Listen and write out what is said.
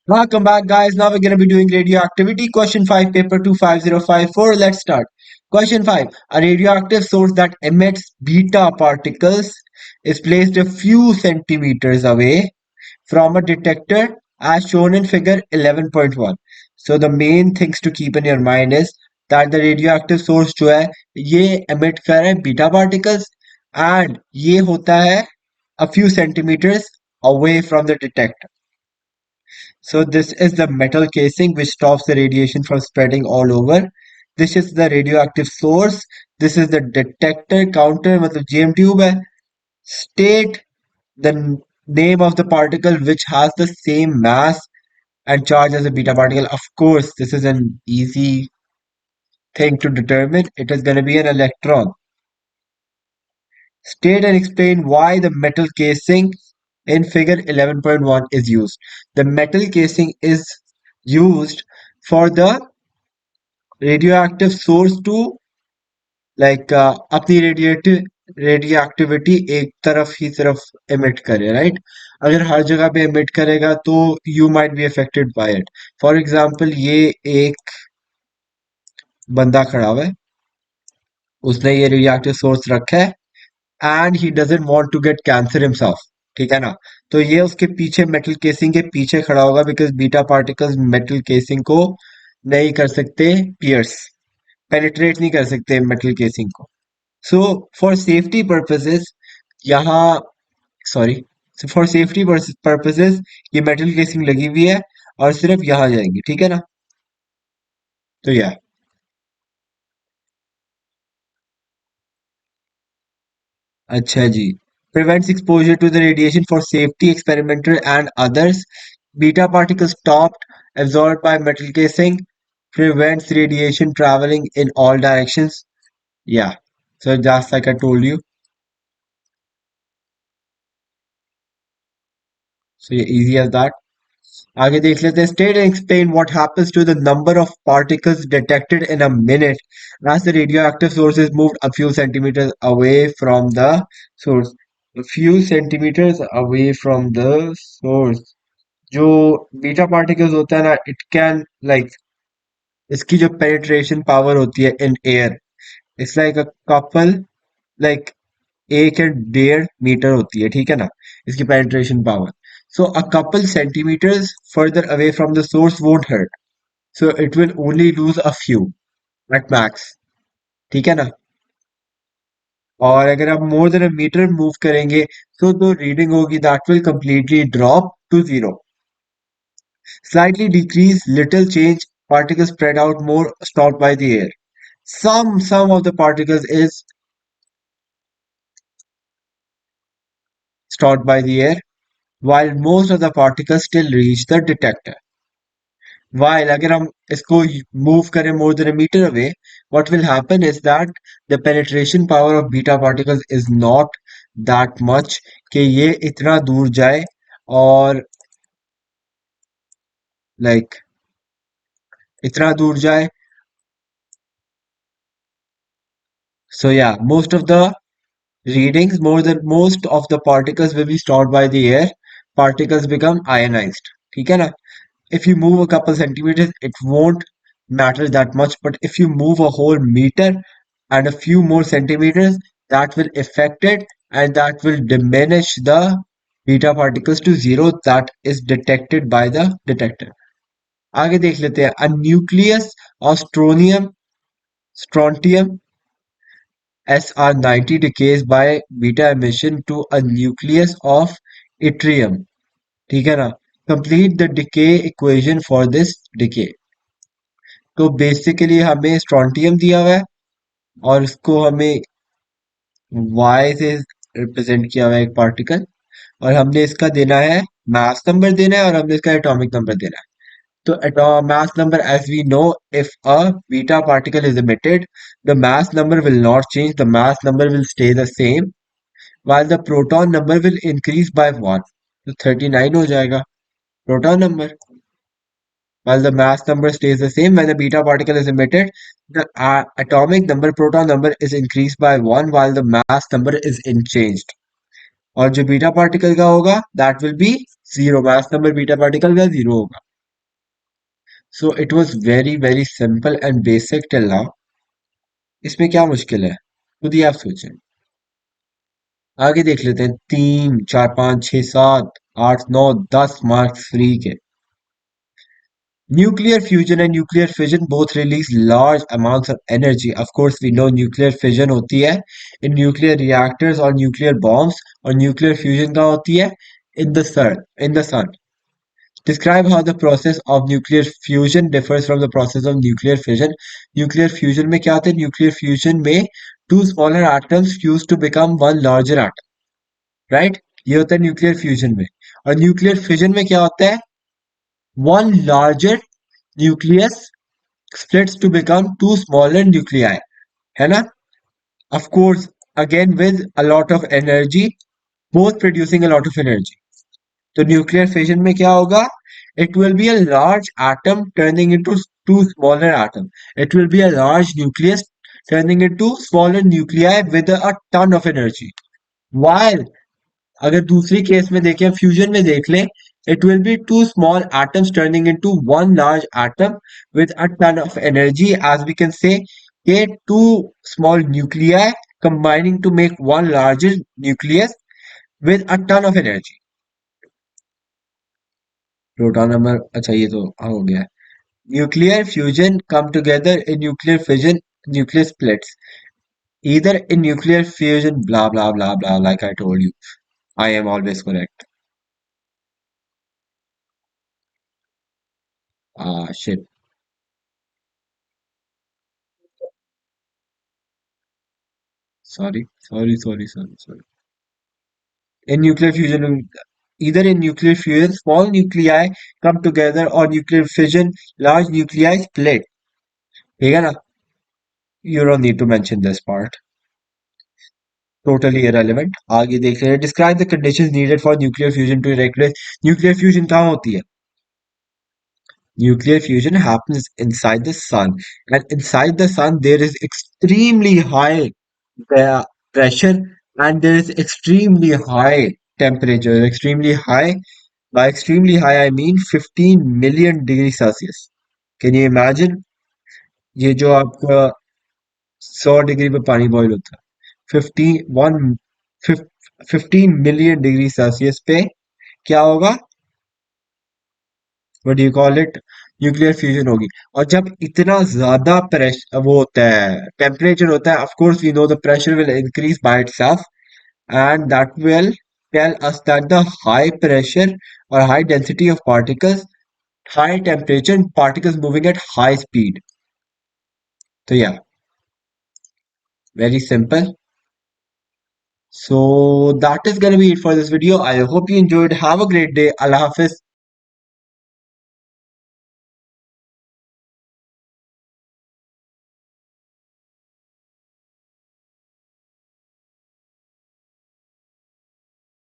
Welcome back, guys. Now we're going to be doing radioactivity. Question 5, paper 2 5054. Let's start. Question 5. A radioactive source that emits beta particles is placed a few centimeters away from a detector as shown in figure 11.1. So the main things to keep in your mind is that the radioactive source जो है ये emit कर रहा है beta particles and ये होता है a few centimeters away from the detector. So this is the metal casing which stops the radiation from spreading all over. This is the radioactive source. This is the detector counter मतलब GM tube है. State the name of the particle which has the same mass and charge as a beta particle. Of course, this is an easy thing to determine. It is going to be an electron. State and explain why the metal casing in figure 11.1 is used. The metal casing is used for the radioactive source to अपनी radioactivity एक तरफ ही सिर्फ emit करे right अगर हर जगह पे emit करेगा तो you might be affected by it for example ये एक बंदा खड़ा हुआ है उसने ये रेडियोएक्टिव सोर्स रखा है and he doesn't want to get cancer himself ठीक है ना तो ये उसके पीछे मेटल केसिंग के पीछे खड़ा होगा because beta particles metal casing को नहीं कर सकते पियर्स पेनिट्रेट नहीं कर सकते मेटल केसिंग को सो फॉर सेफ्टी पर्पसेस यहाँ सॉरी फॉर सेफ्टी पर्पसेस ये मेटल केसिंग लगी हुई है और सिर्फ यहाँ जाएंगे ठीक है ना तो या अच्छा जी prevents exposure to the radiation for safety experimental and others beta particles stopped absorbed by metal casing prevents radiation traveling in all directions yeah so just like I told you so yeah, easy as that आगे देख लेते हैं state and explain what happens to the number of particles detected in a minute as the radioactive source is moved a few centimeters away from the source. A few centimeters away from the source. जो beta particles होता है ना it can इसकी जो penetration power होती है in air it's like a couple like 1.5 metre होती है ठीक है ना इसकी penetration power so a couple centimetres further away from the source won't hurt so it will only lose a few at max ठीक है ना और अगर आप more than a metre move करेंगे तो जो रीडिंग होगी that will completely drop to zero slightly decrease little change particles spread out more stopped by the air some of the particles is stopped by the air while most of the particles still reach the detector while अगर हम इसको move करें more than a meter away what will happen is that the penetration power of beta particles is not that much कि ये इतना दूर जाए और like इतना दूर जाए so yeah most of the readings more than most of the particles will be stored by the air particles become ionized ठीक है ना if you move a couple centimeters it won't matter that much but if you move a whole meter and a few more centimeters that will affect it and that will diminish the beta particles to zero that is detected by the detector आगे देख लेते हैं a nucleus of strontium SR90 decays by beta emission to a nucleus of yttrium ठीक है ना complete the decay equation for this decay तो basically हमें strontium दिया हुआ है और इसको हमें Y से रिप्रेजेंट किया हुआ है एक पार्टिकल और हमने इसका देना है मास नंबर देना है और हमने इसका एटॉमिक नंबर देना है तो mass number as we know if a beta particle is emitted the mass number will not change the mass number will stay the same while the proton number will increase by 1 तो 39 हो जाएगा proton number while the mass number stays the same when the beta particle is emitted the atomic number proton number is increased by 1 while the mass number is unchanged और जो beta particle का होगा that will be zero mass number beta particle का zero होगा So it was very simple and basic till now. इसमें क्या मुश्किल है? खुद ही आप सोचें. आगे देख लेते हैं. 3, 4, 5, 6, 7, 8, 9, 10 मार्क्स फ्री के. Nuclear fusion and nuclear fission both release large amounts of energy. Of course, we know nuclear fission होती है in nuclear reactors or nuclear bombs और nuclear fusion कहाँ होती है? In the sun. In the sun. Describe how the process of nuclear fusion differs from the process of nuclear fission. Nuclear fusion में क्या होता है? Nuclear fusion में two smaller atoms fuse to become one larger atom. Right? ये होता है nuclear fusion में. और nuclear fission में क्या होता है? One larger nucleus splits to become two smaller nuclei. है ना? Of course, again with a lot of energy, both producing a lot of energy. तो न्यूक्लियर फिजन में क्या होगा? It will be a large atom turning into two smaller atoms. It will be a large nucleus turning into smaller nuclei with a ton of energy. While अगर दूसरी case में देखें, fusion में देख लें, it will be two small atoms turning into one large atom with a ton of energy, as we can say two small nuclei combining to make one larger nucleus with a ton of energy. Proton number, अच्छा ये तो हो गया. Nuclear fusion come together in nuclear fission, nuclear splits. Either in nuclear fusion, blah blah blah blah, like I told you. I am always correct. Ah, shit. Sorry. In nuclear fusion, either in nuclear fusion, small nuclei come together or nuclear fission, large nuclei split. ठीक है ना? You don't need to mention this part. Totally irrelevant. आगे देख रहे हैं. Describe the conditions needed for nuclear fusion to take place. Nuclear fusion कहाँ होती है? Nuclear fusion happens inside the sun, and inside the sun there is extremely high pressure and there is extremely high temperature. Extremely high. By extremely high, I mean 15 million degrees Celsius. Can you imagine? ये जो आपका 100 degree पे पानी boil होता है, 15 million degree Celsius पे क्या होगा? What do you call it? Nuclear fusion होगी. और जब इतना ज्यादा प्रेशर वो होता है, टेम्परेचर होता है, of course we know the pressure will increase by itself and that will tell us that the high pressure or high density of particles, high temperature particles moving at high speed. So yeah, very simple. So that is gonna be it for this video. I hope you enjoyed. Have a great day. Allah Hafiz.